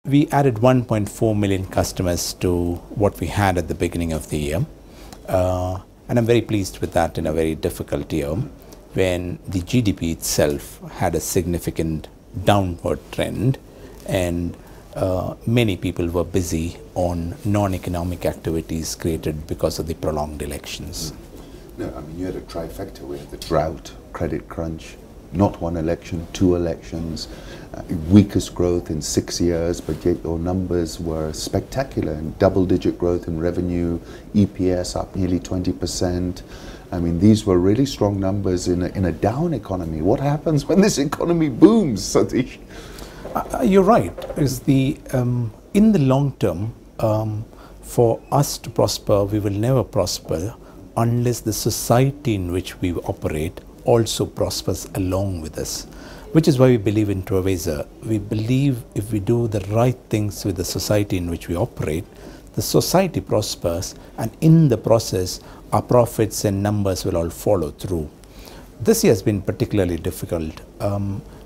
We added 1.4 million customers to what we had at the beginning of the year. And I'm very pleased with that in a very difficult year when the GDP itself had a significant downward trend and many people were busy on non-economic activities created because of the prolonged elections. No, I mean, you had a trifecta. We had the drought, credit crunch, not one election, 2 elections, weakest growth in 6 years, but yet your numbers were spectacular, and double-digit growth in revenue, EPS up nearly 20%. I mean, these were really strong numbers in a down economy. What happens when this economy booms, Sateesh? You're right. In the long term, for us to prosper, we will never prosper unless the society in which we operate also prospers along with us, which is why we believe in Travesa. We believe if we do the right things with the society in which we operate, the society prospers, and in the process, our profits and numbers will all follow through. This year has been particularly difficult.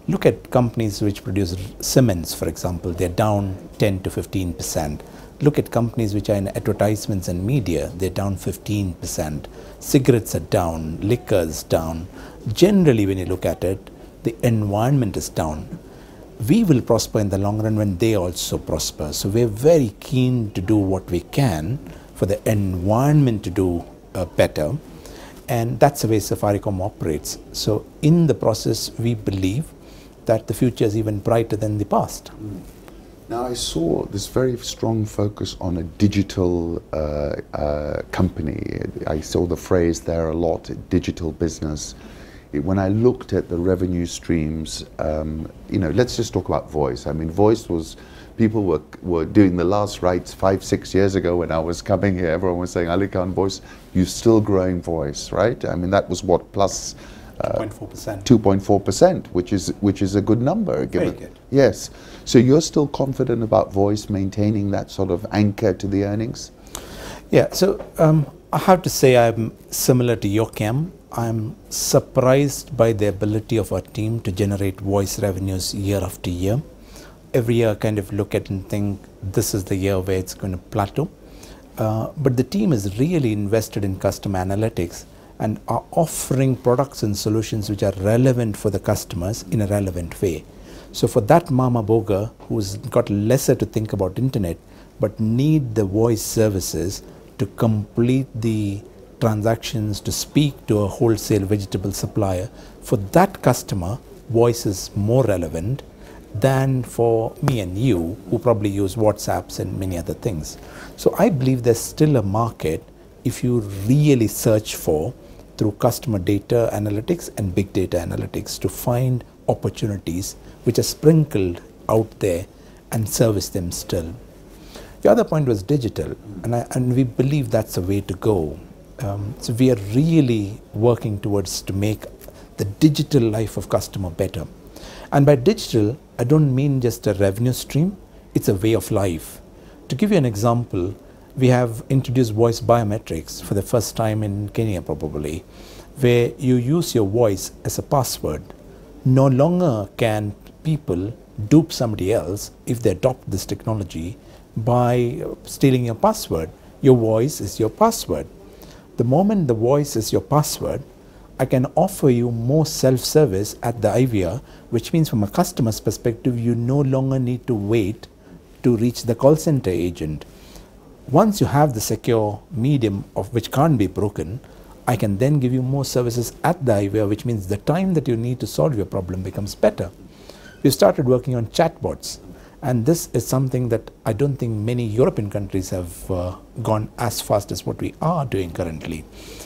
Look at companies which produce cements, for example, they're down 10 to 15%. Look at companies which are in advertisements and media, they're down 15%. Cigarettes are down, liquors down. Generally, when you look at it, the environment is down. We will prosper in the long run when they also prosper. So we're very keen to do what we can for the environment to do better. And that's the way Safaricom operates. So in the process, we believe that the future is even brighter than the past. Now, I saw this very strong focus on a digital company. I saw the phrase there a lot, digital business. When I looked at the revenue streams, you know, let's just talk about voice. I mean, voice was, people were doing the last rites 5, 6 years ago when I was coming here. Everyone was saying, Ali Khan voice, you're still growing voice, right? I mean, that was what, plus 2.4%. 2.4%, which is a good number. Very good. Yes. So you're still confident about voice maintaining that sort of anchor to the earnings? Yeah. So I have to say I'm similar to your Cam. I'm surprised by the ability of our team to generate voice revenues year after year. Every year I kind of look at and think this is the year where it's going to plateau. But the team is really invested in customer analytics and are offering products and solutions which are relevant for the customers in a relevant way. So for that mama boga who's got lesser to think about internet but need the voice services to complete the transactions, to speak to a wholesale vegetable supplier, for that customer, voice is more relevant than for me and you who probably use WhatsApps and many other things. So I believe there's still a market if you really search for through customer data analytics and big data analytics to find opportunities which are sprinkled out there and service them still. The other point was digital, and we believe that's the way to go. So we are really working towards to make the digital life of customer better. And by digital, I don't mean just a revenue stream, it's a way of life. To give you an example, we have introduced voice biometrics for the first time in Kenya probably, where you use your voice as a password. No longer can people dupe somebody else if they adopt this technology by stealing your password. Your voice is your password. The moment the voice is your password, I can offer you more self-service at the IVR, which means from a customer's perspective, you no longer need to wait to reach the call center agent. Once you have the secure medium of which can't be broken, I can then give you more services at the IVR, which means the time that you need to solve your problem becomes better. We started working on chatbots, and this is something that I don't think many European countries have gone as fast as what we are doing currently.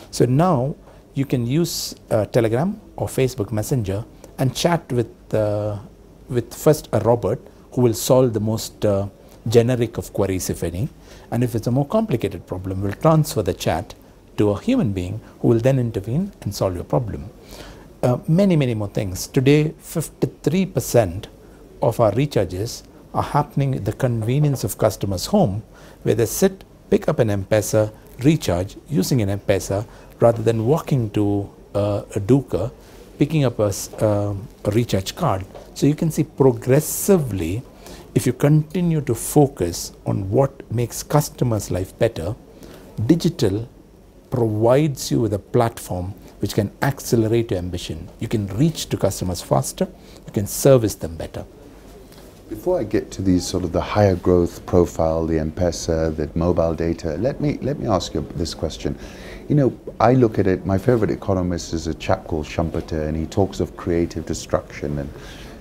So now you can use Telegram or Facebook Messenger and chat with first a robot who will solve the most generic of queries, if any. And if it's a more complicated problem, we'll transfer the chat to a human being who will then intervene and solve your problem. Many more things. Today, 53% of our recharges are happening at the convenience of customers' home, where they sit, pick up an M-Pesa, recharge using an M-Pesa, rather than walking to a Duka, picking up a recharge card. So you can see progressively If you continue to focus on what makes customers' life better, digital provides you with a platform which can accelerate your ambition. You can reach to customers faster, you can service them better. Before I get to these sort of the higher growth profile, the M-Pesa, the mobile data, let me ask you this question. You know, I look at it, my favorite economist is a chap called Schumpeter, and he talks of creative destruction and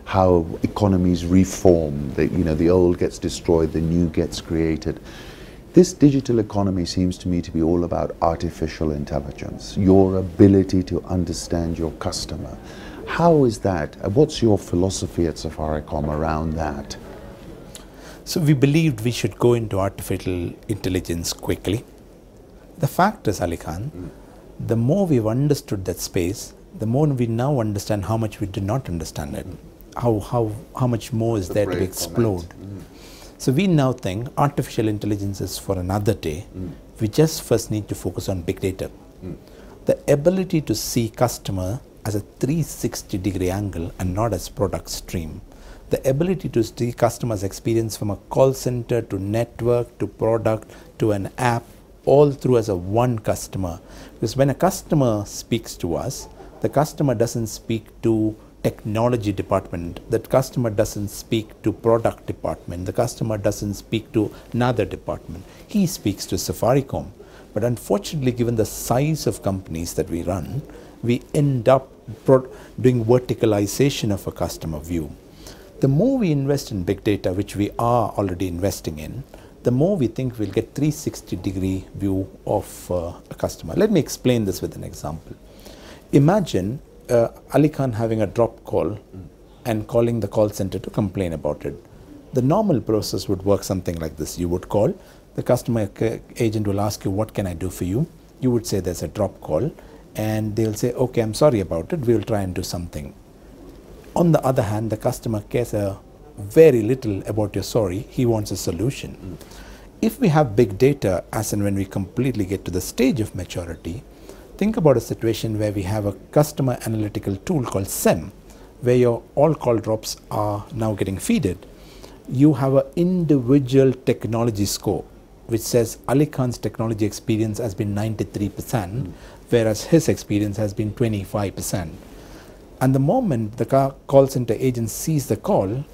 how economies reform, that, you know, the old gets destroyed, the new gets created. This digital economy seems to me to be all about artificial intelligence, your ability to understand your customer. How is that? What's your philosophy at Safaricom around that? So we believed we should go into artificial intelligence quickly. The fact is, Ali Khan, the more we've understood that space, the more we now understand how much we did not understand it. How much more is there to explode. So we now think artificial intelligence is for another day. We just first need to focus on big data. The ability to see customer as a 360-degree angle and not as product stream. The ability to see customers' experience from a call center to network to product to an app, all through as a one customer. Because when a customer speaks to us, the customer doesn't speak to technology department, that customer doesn't speak to product department, the customer doesn't speak to another department. He speaks to Safaricom. But unfortunately, given the size of companies that we run, we end up doing verticalization of a customer view. The more we invest in big data, which we are already investing in, the more we think we'll get 360-degree view of a customer. Let me explain this with an example. Imagine Ali Khan having a drop call and calling the call center to complain about it. The normal process would work something like this. You would call, the customer agent will ask you, what can I do for you? You would say there's a drop call, and they'll say, okay, I'm sorry about it, we'll try and do something. On the other hand, the customer cares very little about your sorry, he wants a solution. If we have big data, as and when we completely get to the stage of maturity, think about a situation where we have a customer analytical tool called SEM, where your all call drops are now getting feeded. You have an individual technology score, which says Ali Khan's technology experience has been 93%, whereas his experience has been 25%. And the moment the call center agent sees the call,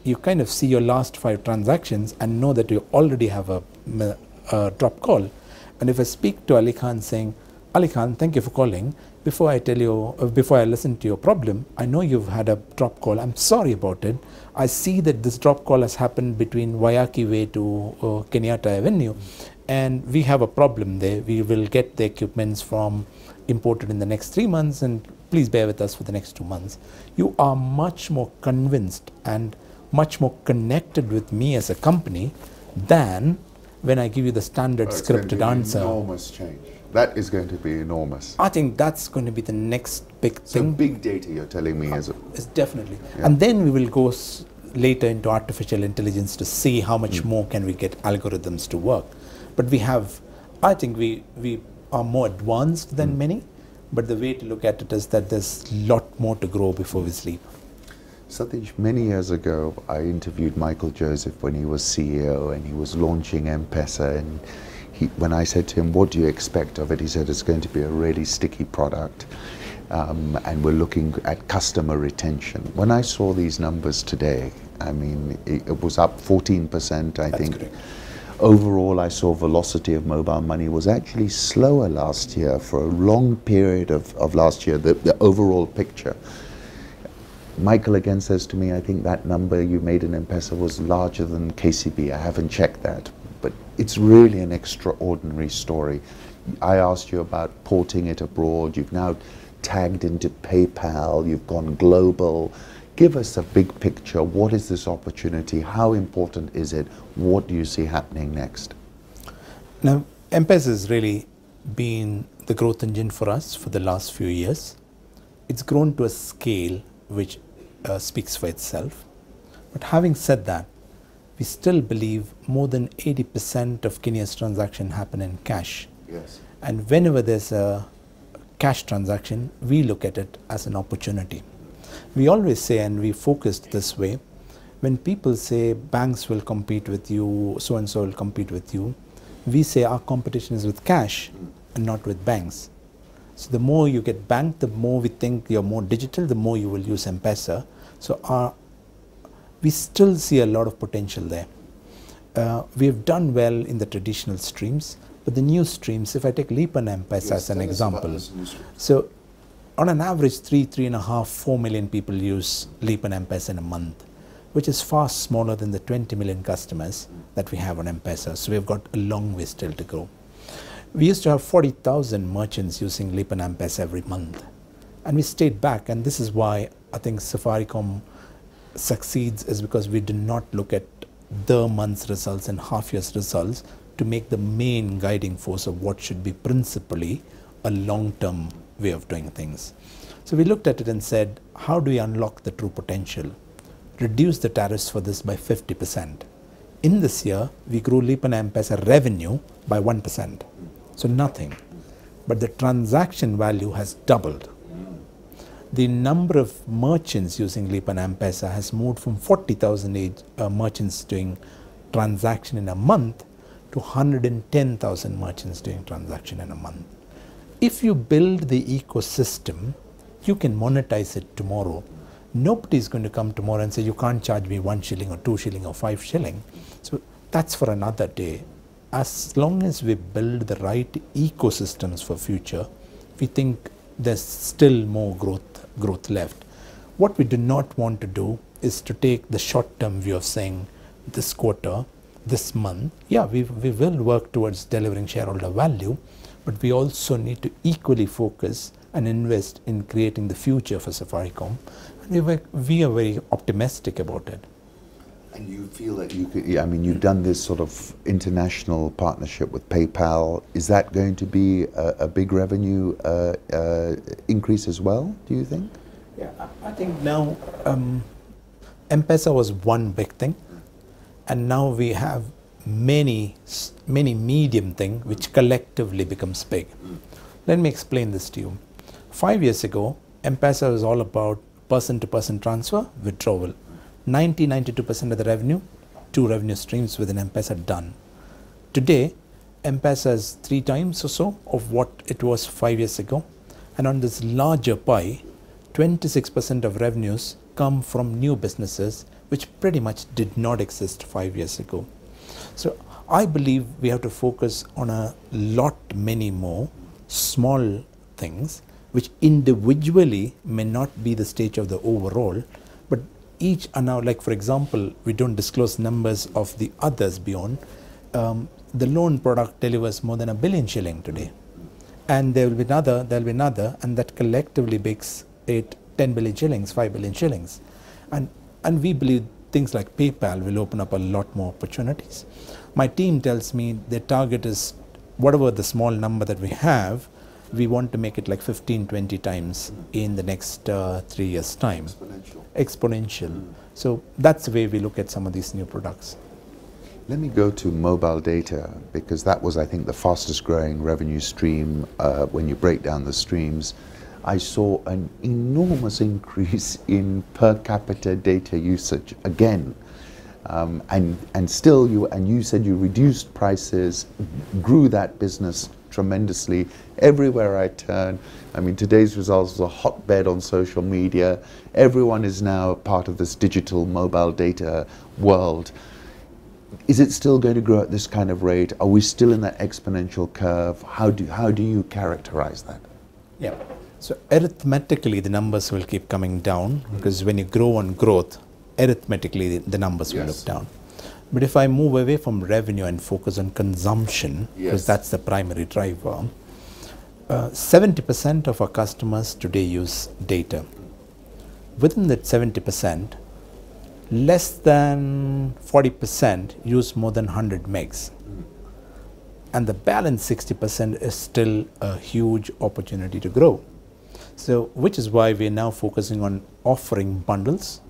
you kind of see your last 5 transactions and know that you already have a drop call. And if I speak to Ali Khan saying, Ali Khan, thank you for calling. Before I listen to your problem, I know you've had a drop call. I'm sorry about it. I see that this drop call has happened between Wayaki Way to Kenyatta Avenue, and we have a problem there. We will get the equipments from imported in the next 3 months, and please bear with us for the next 2 months. You are much more convinced and much more connected with me as a company than when I give you the standard scripted answer. Enormous change. That is going to be enormous. I think that's going to be the next big thing. So big data, you're telling me, is definitely. Yeah. And then we will go later into artificial intelligence to see how much more can we get algorithms to work. But we have, I think we are more advanced than many, but the way to look at it is that there's a lot more to grow before we sleep. Sateesh, many years ago, I interviewed Michael Joseph when he was CEO and he was launching M-Pesa, and when I said to him, what do you expect of it? He said, it's going to be a really sticky product, and we're looking at customer retention. When I saw these numbers today, I mean, it was up 14%, I think. Correct. Overall, I saw velocity of mobile money was actually slower last year for a long period of last year, the overall picture. Michael again says to me, I think that number you made in M-Pesa was larger than KCB. I haven't checked that. But it's really an extraordinary story. I asked you about porting it abroad. You've now tagged into PayPal. You've gone global. Give us a big picture. What is this opportunity? How important is it? What do you see happening next? Now, M-Pesa has really been the growth engine for us for the last few years. It's grown to a scale which speaks for itself. But having said that, we still believe more than 80% of Kenya's transactions happen in cash. Yes. And whenever there's a cash transaction, we look at it as an opportunity. We always say, and we focused this way, When people say banks will compete with you, so and so will compete with you, we say our competition is with cash and not with banks. So the more you get banked, the more we think you're more digital, the more you will use M-Pesa. So we still see a lot of potential there. We have done well in the traditional streams, but the new streams, if I take Leap and M-Pesa as an example, so on an average 3.5, 4 million people use Leap and M-Pesa in a month, which is far smaller than the 20 million customers that we have on M-Pesa. So we've got a long way still to go. We used to have 40,000 merchants using Leap and M-Pesa every month. And we stayed back, and this is why I think Safaricom succeeds, is because we do not look at the month's results and half year's results to make the main guiding force of what should be principally a long-term way of doing things. So we looked at it and said, how do we unlock the true potential? Reduce the tariffs for this by 50%. In this year, we grew Leap and M-Pesa revenue by 1%. So nothing. But the transaction value has doubled. The number of merchants using Leap and M-Pesa has moved from 40,000 merchants doing transaction in a month to 110,000 merchants doing transaction in a month. If you build the ecosystem, you can monetize it tomorrow. Nobody is going to come tomorrow and say, you can't charge me 1 shilling or 2 shilling or 5 shilling. So that's for another day. As long as we build the right ecosystems for future, we think there's still more growth left. What we do not want to do is to take the short-term view of saying this quarter, this month, yeah, we will work towards delivering shareholder value, but we also need to equally focus and invest in creating the future for Safaricom. And we are very optimistic about it. And you feel that you could, I mean, you've done this sort of international partnership with PayPal. Is that going to be a big revenue increase as well, do you think? Yeah, I think now M-Pesa was one big thing, and now we have many medium things which collectively becomes big. Let me explain this to you. 5 years ago, M-Pesa was all about person-to-person transfer, withdrawal. 92% of the revenue, 2 revenue streams within M-Pesa done. Today, M-Pesa is 3 times or so of what it was 5 years ago. And on this larger pie, 26% of revenues come from new businesses, which pretty much did not exist 5 years ago. So I believe we have to focus on a lot many more small things, which individually may not be the stage of the overall, but each are now, like for example, we don't disclose numbers of the others beyond. The loan product delivers more than 1 billion shilling today. And there will be another, and that collectively makes it 10 billion shillings, 5 billion shillings. And we believe things like PayPal will open up a lot more opportunities. My team tells me their target is whatever the small number that we have, we want to make it like 15, 20 times in the next 3 years' time. Exponential. So that's the way we look at some of these new products. Let me go to mobile data, because that was, I think, the fastest growing revenue stream when you break down the streams. I saw an enormous increase in per capita data usage again. And still, you said you reduced prices, grew that business tremendously. Everywhere I turn, I mean, today's results was a hotbed on social media. Everyone is now part of this digital mobile data world. Is it still going to grow at this kind of rate? Are we still in that exponential curve? How do you characterize that? Yeah. So arithmetically, the numbers will keep coming down, because when you grow on growth, arithmetically the numbers will look down. But if I move away from revenue and focus on consumption, because that's the primary driver, 70% of our customers today use data. Within that 70%, less than 40% use more than 100 megs. And the balance 60% is still a huge opportunity to grow. So, which is why we are now focusing on offering bundles.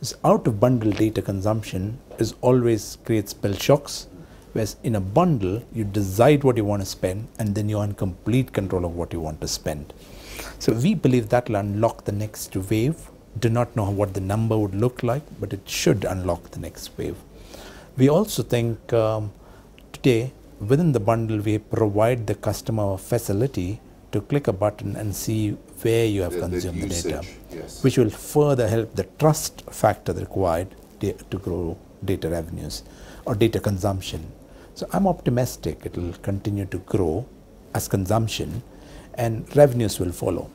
This out of bundle data consumption is always creates bill shocks, whereas in a bundle you decide what you want to spend and then you're in complete control of what you want to spend. So we believe that will unlock the next wave do not know what the number would look like, but it should unlock the next wave. We also think today within the bundle we provide the customer a facility to click a button and see where you have consumed the data, yes, which will further help the trust factor required to grow data revenues or data consumption. So I'm optimistic it will continue to grow as consumption and revenues will follow.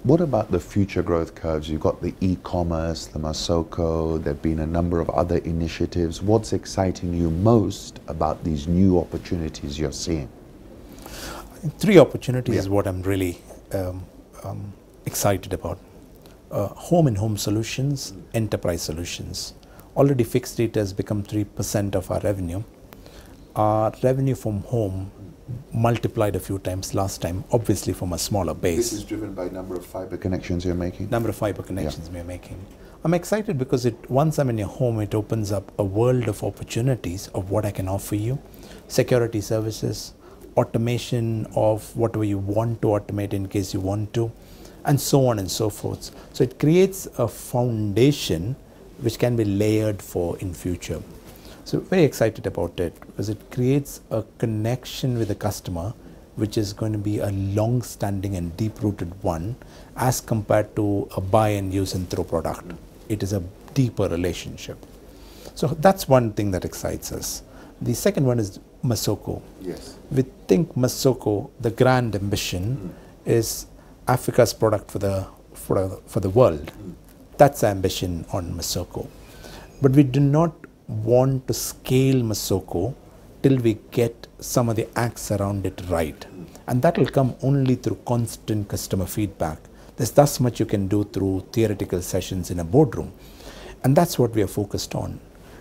What about the future growth curves? You've got the e-commerce, the Masoko, there have been a number of other initiatives. What's exciting you most about these new opportunities you're seeing? Three opportunities is what I'm really excited about. Home and home solutions, enterprise solutions. Already fixed data has become 3% of our revenue. Our revenue from home multiplied a few times last time, obviously from a smaller base. This is driven by number of fiber connections you're making? Number of fiber connections we're making. I'm excited because once I'm in your home, it opens up a world of opportunities of what I can offer you. Security services, automation of whatever you want to automate in case you want to, and so on and so forth. So it creates a foundation which can be layered for in future. So very excited about it because it creates a connection with the customer which is going to be a long-standing and deep-rooted one as compared to a buy and use and throw product. It is a deeper relationship. So that's one thing that excites us. The second one is Masoko. Yes. We think Masoko, the grand ambition, is Africa's product for the world. That's the ambition on Masoko. But we do not want to scale Masoko till we get some of the acts around it right. And that will come only through constant customer feedback. There's thus much you can do through theoretical sessions in a boardroom. And that's what we are focused on.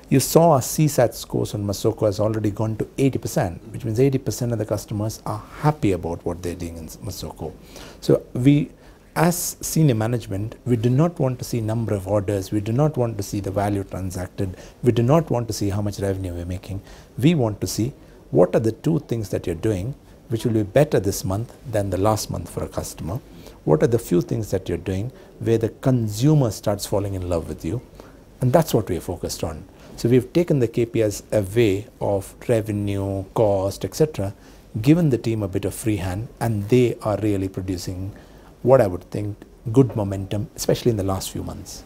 You saw our CSAT scores on Masoko has already gone to 80%, which means 80% of the customers are happy about what they're doing in Masoko. So we, as senior management, we do not want to see number of orders, we do not want to see the value transacted, we do not want to see how much revenue we're making. We want to see what are the two things that you're doing which will be better this month than the last month for a customer. What are the few things that you're doing where the consumer starts falling in love with you? And that's what we are focused on. So we've taken the KPIs away of revenue, cost, etc., given the team a bit of free hand, and they are really producing what I would think good momentum, especially in the last few months.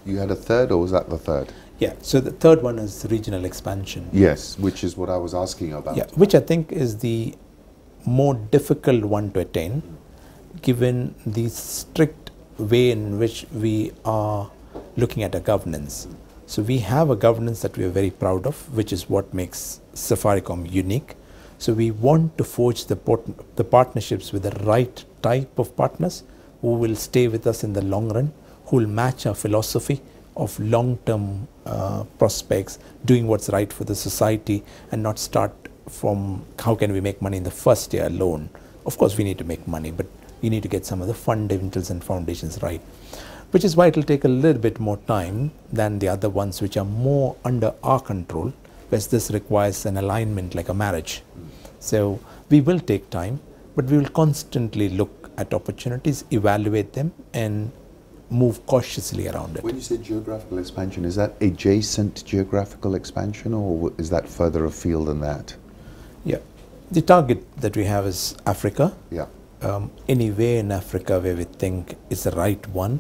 You had a third, or was that the third? Yeah, so the third one is regional expansion. Yes, which is what I was asking about. Yeah, which I think is the more difficult one to attain, given the strict way in which we are looking at a governance. So we have a governance that we are very proud of, which is what makes Safaricom unique. So we want to forge the partnerships with the right type of partners who will stay with us in the long run, who will match our philosophy of long-term prospects, doing what's right for the society and not start from how can we make money in the first year alone. Of course we need to make money, but you need to get some of the fundamentals and foundations right, which is why it will take a little bit more time than the other ones which are more under our control, whereas this requires an alignment like a marriage. So we will take time, but we will constantly look at opportunities, evaluate them, and move cautiously around it. When you say geographical expansion, is that adjacent geographical expansion, or is that further afield than that? Yeah, the target that we have is Africa. Yeah. Anywhere in Africa where we think is the right one.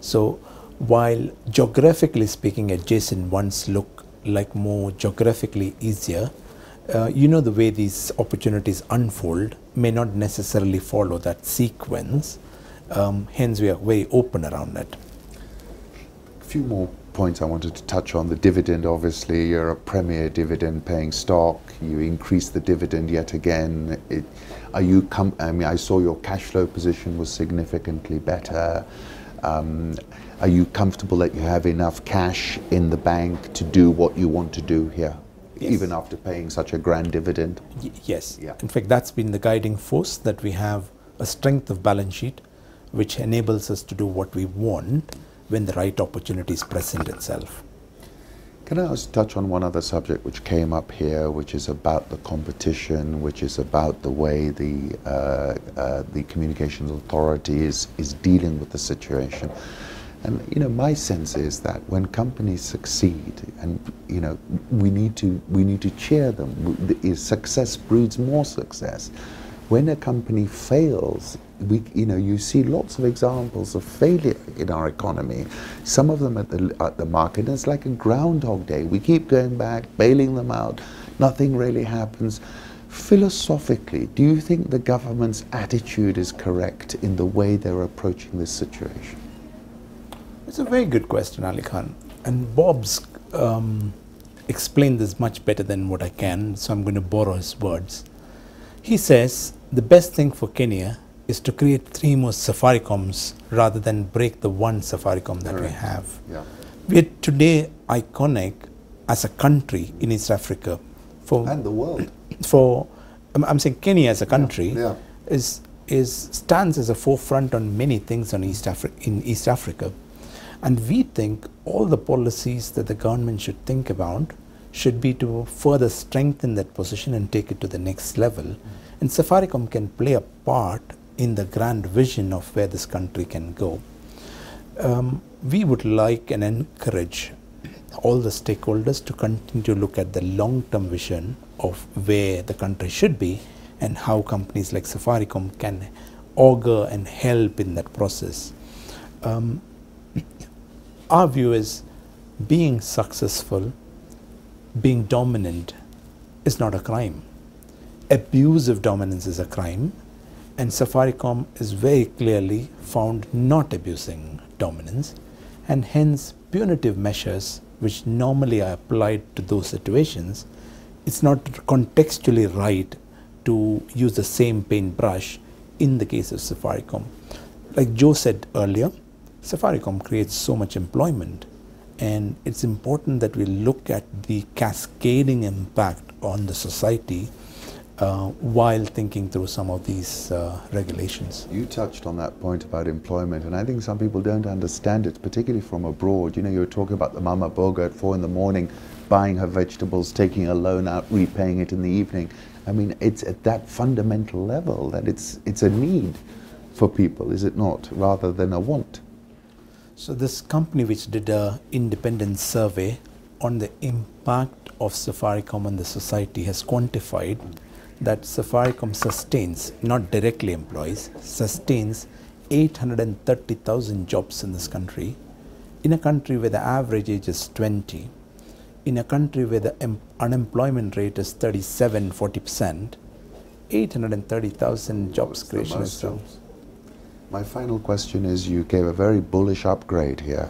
So while geographically speaking, adjacent ones look like more geographically easier, you know, the way these opportunities unfold may not necessarily follow that sequence. Hence, we are very open around that. A few more points I wanted to touch on. The dividend, obviously, you're a premier dividend paying stock. You increased the dividend yet again. I mean, I saw your cash flow position was significantly better. Are you comfortable that you have enough cash in the bank to do what you want to do here? Yes. Even after paying such a grand dividend? Yes. Yeah. In fact, that's been the guiding force, that we have a strength of balance sheet which enables us to do what we want when the right opportunities present itself. Can I also touch on one other subject which came up here, which is about the competition, which is about the way the communications authority is dealing with the situation. And you know, my sense is that when companies succeed, and you know, we need to cheer them. Success breeds more success. When a company fails, you see lots of examples of failure in our economy. Some of them at the market, and it's like a Groundhog Day. We keep going back, bailing them out. Nothing really happens. Philosophically, do you think the government's attitude is correct in the way they're approaching this situation? It's a very good question, Ali Khan. And Bob's explained this much better than what I can, so I'm going to borrow his words. He says the best thing for Kenya is to create 3 more Safaricoms rather than break the one Safaricom that we have. Yeah. We are today iconic as a country in East Africa. And the world. I'm saying Kenya as a country Yeah. stands as a forefront on many things in East Africa. And we think all the policies that the government should think about should be to further strengthen that position and take it to the next level. And Safaricom can play a part in the grand vision of where this country can go. We would like and encourage all the stakeholders to continue to look at the long-term vision of where the country should be and how companies like Safaricom can augur and help in that process. Our view is being successful, being dominant is not a crime. Abusive dominance is a crime, and Safaricom is very clearly found not abusing dominance, and hence punitive measures which normally are applied to those situations, it's not contextually right to use the same paintbrush in the case of Safaricom. Like Joe said earlier, Safaricom creates so much employment, and it's important that we look at the cascading impact on the society while thinking through some of these regulations. You touched on that point about employment, and I think some people don't understand it, particularly from abroad. You know, you were talking about the mama boga at 4 in the morning, buying her vegetables, taking a loan out, repaying it in the evening. I mean, it's at that fundamental level that it's a need for people, is it not, rather than a want? So this company which did an independent survey on the impact of Safaricom on the society has quantified that Safaricom sustains, not directly employs, sustains 830,000 jobs in this country, in a country where the average age is 20, in a country where the unemployment rate is 37–40%, 830,000 jobs creation is jobs. My final question is, you gave a very bullish upgrade here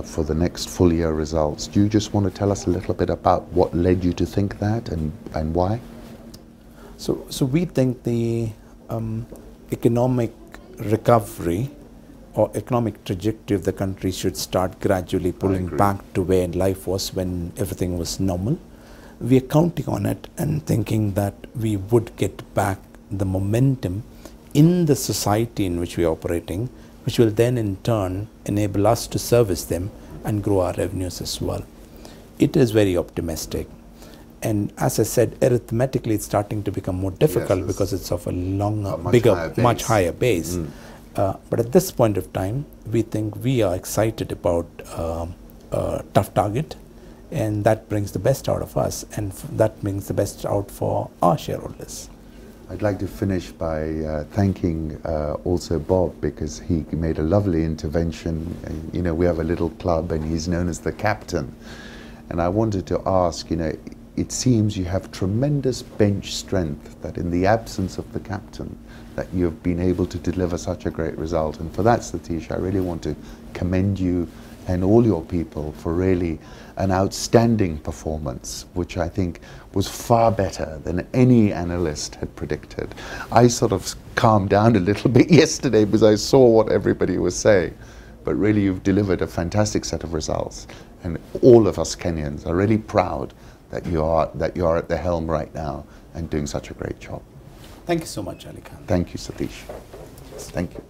for the next full year results. Do you just want to tell us a little bit about what led you to think that and why? So we think the economic recovery or economic trajectory of the country should start gradually pulling back to where life was when everything was normal. We are counting on it and thinking that we would get back the momentum in the society in which we are operating, which will then in turn enable us to service them and grow our revenues as well. It is very optimistic. And as I said, arithmetically it's starting to become more difficult because it's of a longer, bigger, much higher base. But at this point of time, we think we are excited about a tough target, and that brings the best out of us, and that brings the best out for our shareholders. I'd like to finish by thanking also Bob, because he made a lovely intervention. And, you know, we have a little club and he's known as the captain. And I wanted to ask, you know, it seems you have tremendous bench strength, that in the absence of the captain, that you've been able to deliver such a great result. And for that, Sateesh, I really want to commend you and all your people for really an outstanding performance, which I think was far better than any analyst had predicted. I sort of calmed down a little bit yesterday because I saw what everybody was saying. But really, you've delivered a fantastic set of results. And all of us Kenyans are really proud that you are at the helm right now and doing such a great job. Thank you so much, Ali Khan. Thank you, Sateesh. Thank you.